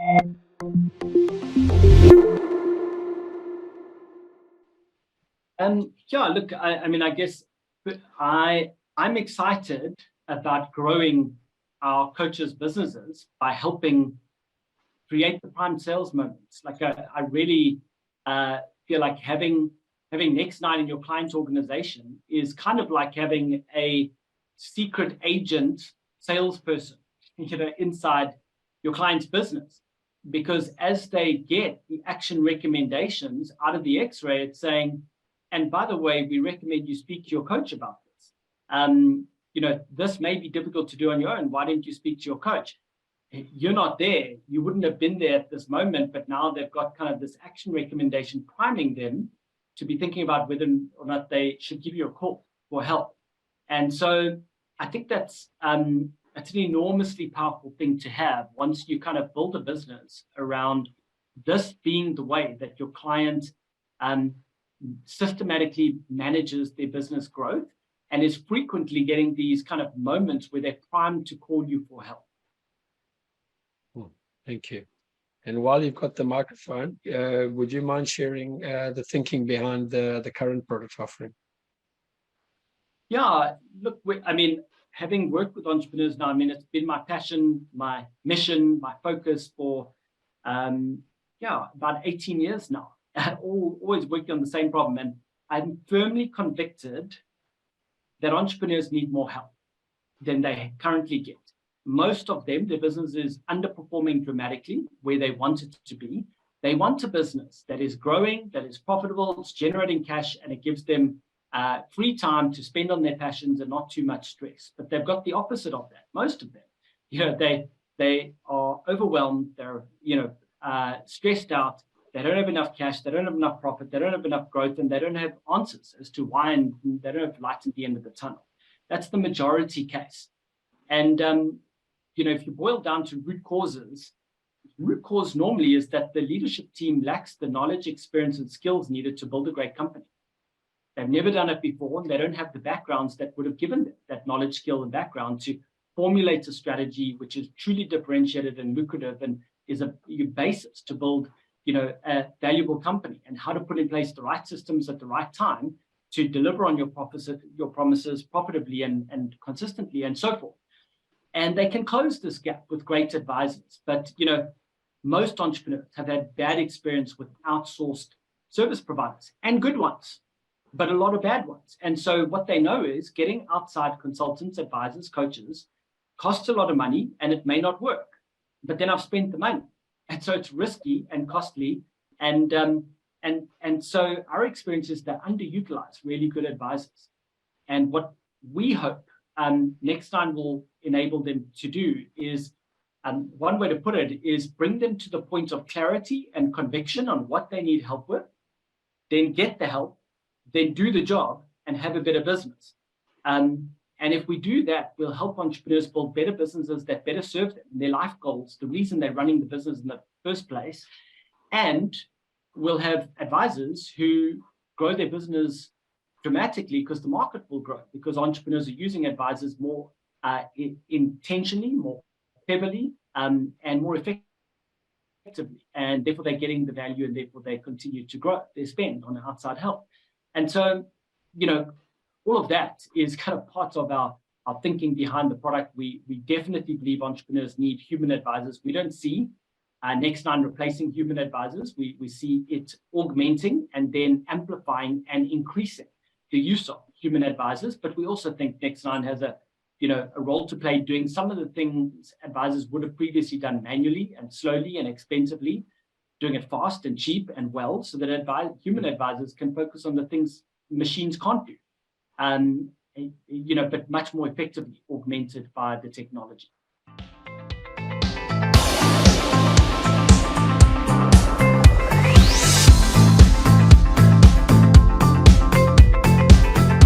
Yeah, look, I mean, I guess I'm excited about growing our coaches' businesses by helping create the prime sales moments. Like I really feel like having Next9 in your client organization is kind of like having a secret agent salesperson, inside your client's business. Because as they get the action recommendations out of the X-ray, it's saying, and by the way, we recommend you speak to your coach about this. This may be difficult to do on your own. Why don't you speak to your coach? You're not there. You wouldn't have been there at this moment, but now they've got kind of this action recommendation priming them to be thinking about whether or not they should give you a call for help. And so I think that's an enormously powerful thing to have once you kind of build a business around this being the way that your client systematically manages their business growth and is frequently getting these kind of moments where they're primed to call you for help. Thank you. And while you've got the microphone, would you mind sharing the thinking behind the current product offering? Yeah, look, having worked with entrepreneurs now, it's been my passion, my mission, my focus for, about 18 years now. Always working on the same problem. And I'm firmly convicted that entrepreneurs need more help than they currently get. Most of them, their business is underperforming dramatically where they want it to be. They want a business that is growing, that is profitable, it's generating cash, and it gives them free time to spend on their passions and not too much stress. But they've got the opposite of that. Most of them, they are overwhelmed. They're stressed out. They don't have enough cash. They don't have enough profit. They don't have enough growth, and they don't have answers as to why, and they don't have light at the end of the tunnel. That's the majority case. And if you boil down to root causes, root cause normally is that the leadership team lacks the knowledge, experience, and skills needed to build a great company. They've never done it before, and they don't have the backgrounds that would have given them that knowledge, skill, and background to formulate a strategy which is truly differentiated and lucrative and is a basis to build a valuable company, and how to put in place the right systems at the right time to deliver on your promises profitably and consistently and so forth. And they can close this gap with great advisors. But, most entrepreneurs have had bad experience with outsourced service providers, and good ones, but a lot of bad ones. And so what they know is getting outside consultants, advisors, coaches costs a lot of money, and it may not work. But then I've spent the money. And so it's risky and costly. And so our experience is they're underutilized really good advisors. And what we hope Next9 will enable them to do is, one way to put it is bring them to the point of clarity and conviction on what they need help with, then get the help, then do the job and have a better business. And if we do that, we'll help entrepreneurs build better businesses that better serve them, their life goals, the reason they're running the business in the first place. And we'll have advisors who grow their business dramatically because the market will grow, because entrepreneurs are using advisors more intentionally, more heavily, and more effectively. And therefore, they're getting the value, and therefore they continue to grow their spend on outside help. And so, all of that is kind of part of our thinking behind the product. We definitely believe entrepreneurs need human advisors. We don't see Next9 replacing human advisors. We see it augmenting and then amplifying and increasing the use of human advisors. But we also think Next9 has a role to play doing some of the things advisors would have previously done manually and slowly and expensively, doing it fast and cheap and well, so that human advisors can focus on the things machines can't do. But much more effectively augmented by the technology.